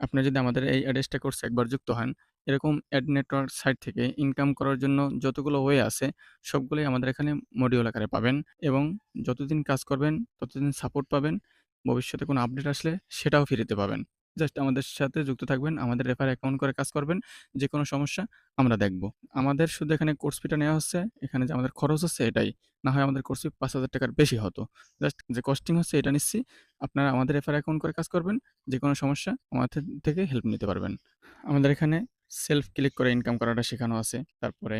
আপনি যদি আমাদের এই অ্যাড্রেসটা কোর্সে একবার যুক্ত হন, এরকম অ্যাড নেটওয়ার্ক সাইট থেকে ইনকাম করার জন্য যতগুলো ওয়ে আছে, সবগুলোই আমাদের এখানে মডিউল আকারে পাবেন এবং যতদিন কাজ করবেন, ততদিন সাপোর্ট পাবেন। ভবিষ্যতে কোনো আপডেট আসলে সেটাও ফ্রিতে পাবেন। জাস্ট আমাদের সাথে যুক্ত থাকবেন, আমাদের রেফার অ্যাকাউন্ট করে কাজ করবেন। যেকোনো সমস্যা আমরা দেখব। আমাদের শুধু এখানে কোর্স ফিটা নেওয়া হচ্ছে, এখানে যে আমাদের খরচ হচ্ছে এটাই। না হয় আমাদের কোর্স ফি ৳৫,০০০ বেশি হতো। জাস্ট যে কস্টিং হচ্ছে এটা নিচ্ছি। আপনারা আমাদের রেফার অ্যাকাউন্ট করে কাজ করবেন। যেকোনো সমস্যা আমাদের থেকে হেল্প নিতে পারবেন। আমাদের এখানে সেলফ ক্লিক করে ইনকাম করাটা শেখানো আছে। তারপরে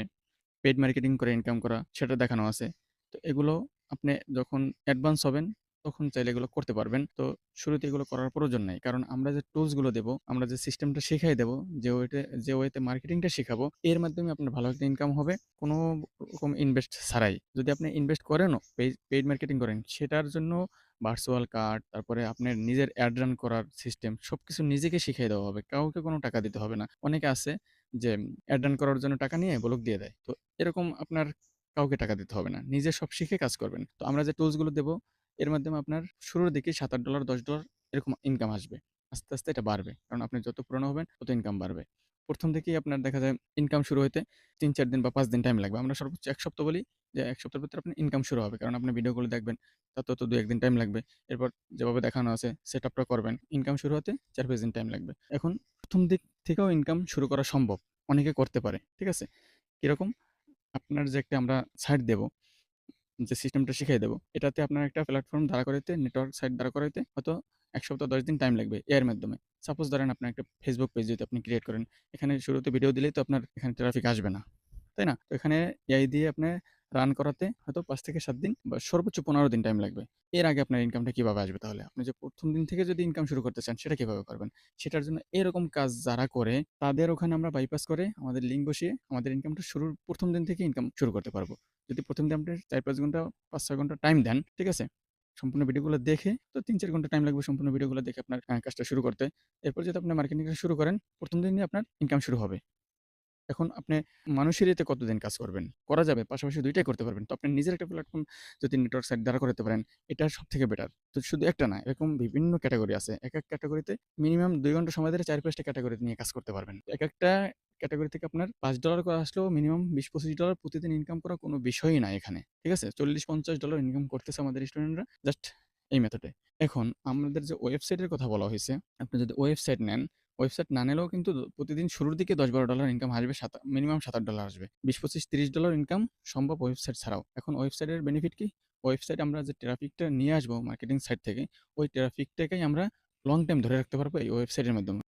পেইড মার্কেটিং করে ইনকাম করা সেটা দেখানো আছে। তো এগুলো আপনি যখন অ্যাডভান্স হবেন তখন চাইলে এগুলো করতে পারবেন। তো শুরুতে এগুলো করার প্রয়োজন নাই। কারণ আমরা যে টুলস গুলো দেব, আমরা যে সিস্টেমটা শিখাই দেব, যে ওয়েতে মার্কেটিংটা শিখাবো, এর মাধ্যমে আপনার ভালো একটা ইনকাম হবে কোনো রকম ইনভেস্ট ছাড়াই। যদি আপনি ইনভেস্ট করেনও, পেইড মার্কেটিং করেন, সেটার জন্য ভার্চুয়াল কার্ড, তারপরে আপনার নিজের অ্যাড রান করার সিস্টেম সবকিছু নিজেকে শিখিয়ে দেওয়া হবে। কাউকে কোনো টাকা দিতে হবে না। অনেকে আছে যে অ্যাড রান করার জন্য টাকা নিয়ে ব্লক দিয়ে দেয়। তো এরকম আপনার কাউকে টাকা দিতে হবে না। নিজে সব শিখে কাজ করবেন। তো আমরা যে টুলস গুলো দেব, এর মাধ্যমে আপনার শুরুর দিকে $৭-৮, $১০ এরকম ইনকাম আসবে। আস্তে, আস্তে এটা বাড়বে। কারণ আপনি যত পুরনো হবেন তত ইনকাম বাড়বে। ১ম থেকেই আপনার দেখা যায় ইনকাম শুরু হইতে ৩-৪ দিন বা ৫ দিন টাইম লাগবে। আমরা সর্বোচ্চ ১ সপ্তাহ বলি যে ১ সপ্তাহের ভিতরে আপনার ইনকাম শুরু হবে। কারণ আপনি ভিডিওগুলো দেখবেন, তাতেও তো ২-১ দিন টাইম লাগবে। এরপর যেভাবে দেখানো আছে সেটআপটা করবেন। ইনকাম শুরু হতে ৪-৫ দিন টাইম লাগবে। এখন ১ম দিক থেকেও ইনকাম শুরু করা সম্ভব। অনেকে করতে পারে। ঠিক আছে? কিরকম? আপনার যে একটা আমরা সাইট দেব, যে সিস্টেমটা শিখাই দেব, এটাতে আপনার একটা প্ল্যাটফর্ম দাঁড়া করাইতে, নেটওয়ার্ক সাইট দাঁড়া করাইতে হয়তো ১ সপ্তাহ ১০ দিন টাইম লাগবে এর মাধ্যমে। সাপোজ ধরেন আপনার একটা Facebook পেজ যদি আপনি ক্রিয়েট করেন, এখানে শুরুতে ভিডিও দিলেই তো আপনার এখানে ট্রাফিক আসবে না। তাই না? তো এখানে এআই দিয়ে আপনার রান করাতে হয়তো ৫ থেকে ৭ দিন বা সর্বোচ্চ ১৫ দিন টাইম লাগবে। এর আগে আপনার ইনকামটা কিভাবে আসবে তাহলে? আপনি যে ১ম দিন থেকে যদি ইনকাম শুরু করতে চান সেটা কিভাবে করবেন? সেটার জন্য এরকম কাজ যারা করে তাদের ওখানে আমরা বাইপাস করে আমাদের লিঙ্ক বসিয়ে আমাদের ইনকামটা শুরুর ১ম দিন থেকে ইনকাম শুরু করতে পারব। যদি ১ম দিন আপনি ৪-৫ ঘন্টা ৫-৬ ঘন্টা টাইম দেন, ঠিক আছে? সম্পূর্ণ ভিডিওগুলো দেখে তো ৩-৪ ঘন্টা টাইম লাগবে সম্পূর্ণ ভিডিওগুলো দেখে আপনার কাজটা শুরু করতে। এরপর যদি আপনি মার্কেটিংটা শুরু করেন, ১ম দিনই আপনার ইনকাম শুরু হবে। এখন আপনি মানুষের ইয়েতে কতদিন কাজ করবেন? করা যাবে। পাশাপাশি ২ টাই করতে পারবেন। তো আপনি নিজের একটা প্ল্যাটফর্ম যদি নেটওয়ার্ক সাইট দাঁড়া করাতে পারেন, এটা সবথেকে বেটার। তো শুধু একটা না, এরকম বিভিন্ন ক্যাটেগরি আছে। একেক ক্যাটেগরিতে মিনিমাম ২ ঘন্টা সময় ধরে ৪-৫ টা ক্যাটেগরি নিয়ে কাজ করতে পারবেন। একেকটা ক্যাটেগরি থেকে আপনার $৫ করে আসলেও মিনিমাম $২০-৳২৫ প্রতিদিন ইনকাম করা কোনো বিষয়ই না এখানে। ঠিক আছে? $৪০-৫০ ইনকাম করতেছে আমাদের স্টুডেন্টরা জাস্ট এই মেথডে। এখন আমাদের যে ওয়েবসাইটের কথা বলা হইছে, আপনি যদি ওয়েবসাইট নেন, ওয়েবসাইট না নিলেও কিন্তু প্রতিদিন শুরুর দিকে $১০-১২ ইনকাম আসবে, মিনিমাম $৭-৮ আসবে। $২০-২৫-$৩০ ইনকাম সম্ভব ওয়েবসাইট ছাড়াও। এখন ওয়েবসাইটের বেনিফিট কি? ওয়েবসাইট আমরা যে ট্রাফিকটা নিয়ে আসবো মার্কেটিং সাইট থেকে, ওই ট্রাফিকটাকেই আমরা লং টাইম ধরে রাখতে পারবো এই ওয়েবসাইটের মাধ্যমে।